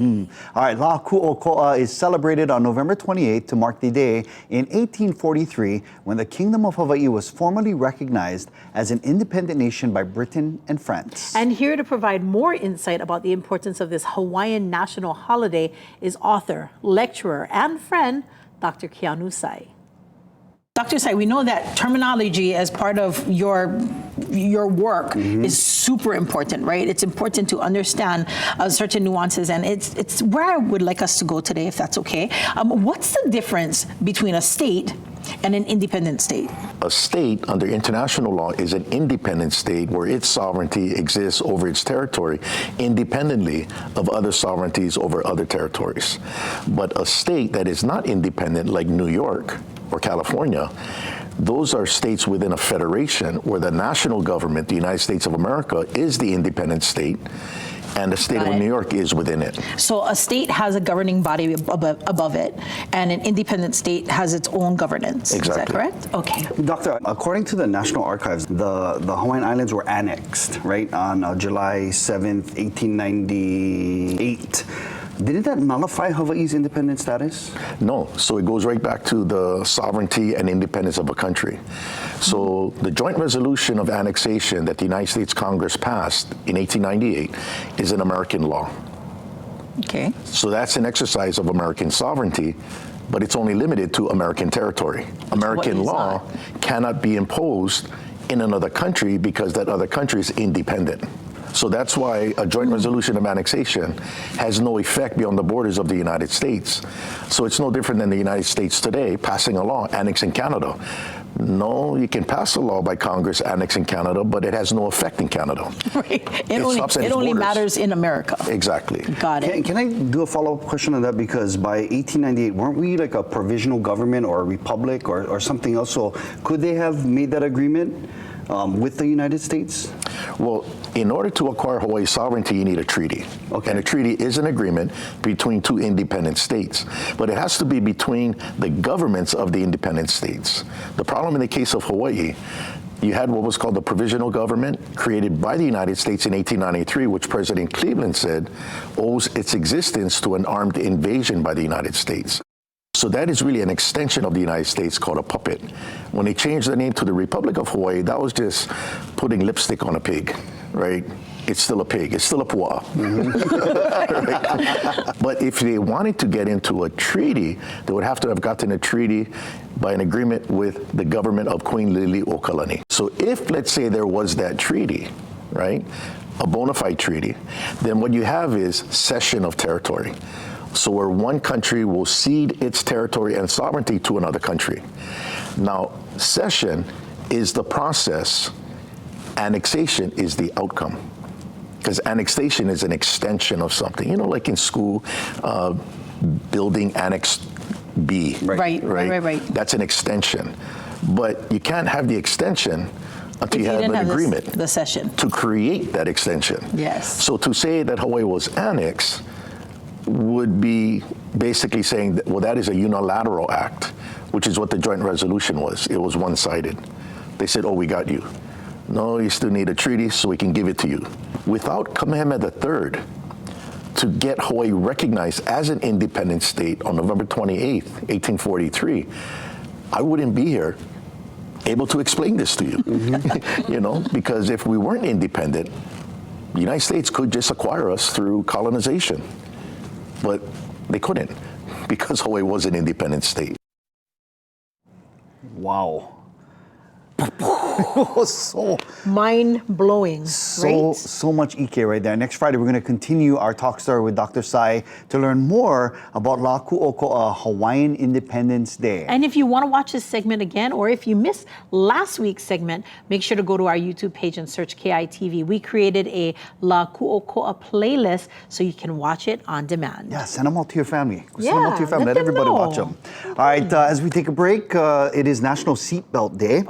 All right, Lā Kūʻokoʻa is celebrated on November 28th to mark the day in 1843 when the Kingdom of Hawaii was formally recognized as an independent nation by Britain and France. And here to provide more insight about the importance of this Hawaiian national holiday is author, lecturer, and friend, Dr. Keanu Sai. Dr. Sai, we know that terminology as part of your work is super important, right? It's important to understand certain nuances, and it's where I would like us to go today, if that's okay. What's the difference between a state and an independent state? A state under international law is an independent state where its sovereignty exists over its territory independently of other sovereignties over other territories. But a state that is not independent, like New York or California, those are states within a federation where the national government, the United States of America, is the independent state, and the state of New York is within it. So a state has a governing body above it, and an independent state has its own governance. Exactly. Is that correct? Okay. Doctor, according to the National Archives, the Hawaiian Islands were annexed, right, on July 7th, 1898. Didn't that nullify Hawaii's independent status? No, so it goes right back to the sovereignty and independence of a country. So the joint resolution of annexation that the United States Congress passed in 1898 is an American law. Okay. So that's an exercise of American sovereignty, but it's only limited to American territory. American law cannot be imposed in another country because that other country is independent. So that's why a joint resolution of annexation has no effect beyond the borders of the United States. So it's no different than the United States today passing a law annexing Canada. No, you can pass a law by Congress annexing Canada, but it has no effect in Canada. Right. It only matters in America. Exactly. Got it. Can I do a follow-up question on that? Because by 1898, weren't we like a provisional government or a republic or something else? So could they have made that agreement with the United States? Well, in order to acquire Hawaii sovereignty, you need a treaty. Okay. And a treaty is an agreement between two independent states. But it has to be between the governments of the independent states. The problem in the case of Hawaii, you had what was called the provisional government created by the United States in 1893, which President Cleveland said owes its existence to an armed invasion by the United States. So that is really an extension of the United States called a puppet. When they changed the name to the Republic of Hawaii, that was just putting lipstick on a pig, right? It's still a pig. It's still a pua'a. Right? But if they wanted to get into a treaty, they would have to have gotten a treaty by an agreement with the government of Queen Liliʻuokalani. So if, let's say, there was that treaty, right, a bona fide treaty, then what you have is cession of territory. So where one country will cede its territory and sovereignty to another country. Now, cession is the process, annexation is the outcome. Because annexation is an extension of something. You know, like in school, building Annex B. Right. That's an extension. But you can't have the extension until you have an agreement. The cession. To create that extension. Yes. So to say that Hawaii was annexed would be basically saying that, well, that is a unilateral act, which is what the joint resolution was. It was one-sided. They said, oh, we got you. No, you still need a treaty, so we can give it to you. Without Kamehameha III to get Hawaii recognized as an independent state on November 28th, 1843, I wouldn't be here able to explain this to you. You know, because if we weren't independent, the United States could just acquire us through colonization. But they couldn't because Hawaii was an independent state. Wow. So mind-blowing, right? So much ike right there. Next Friday, we're going to continue our talk story with Dr. Sai to learn more about Lā Kūʻokoʻa, Hawaiian Independence Day. And if you want to watch this segment again, or if you missed last week's segment, make sure to go to our YouTube page and search KITV. We created a Lā Kūʻokoʻa playlist so you can watch it on demand. Yeah, send them all to your family. Send Yeah, them all to your family. Let everybody know. watch them. All right, as we take a break, it is National Seatbelt Day.